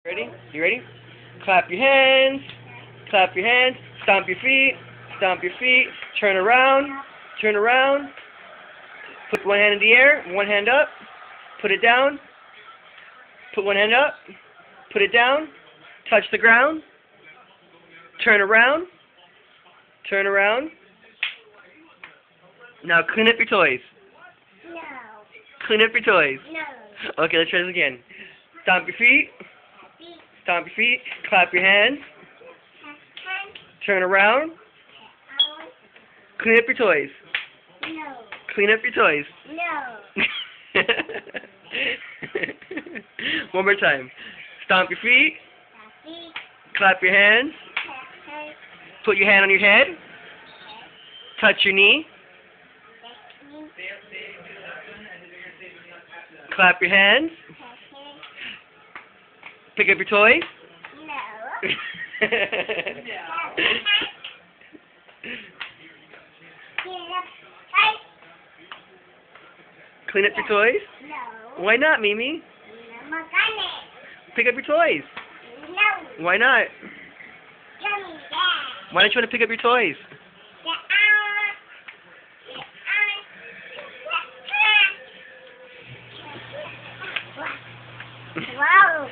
Ready? You ready? Clap your hands. Clap your hands. Stomp your feet. Stomp your feet. Turn around. Turn around. Put one hand in the air. One hand up. Put it down. Put one hand up. Put it down. Touch the ground. Turn around. Turn around. Now clean up your toys. No. Clean up your toys. No. Okay, let's try this again. Stomp your feet. Feet. Stomp your feet. Clap your hands. Hand. Turn around. Out. Clean up your toys. No. Clean up your toys. No. One more time. Stomp your feet. Feet. Clap your hands. Hand. Put your hand on your head. Touch your knee. Knee. Clap your hands. Hand. Pick up your toys. No. Get up. Hey. Clean up your toys. No. Why not, Mimi? No. Magane. Pick up your toys. No. Why not? Yummy. Yeah. Why don't you want to pick up your toys? Wow.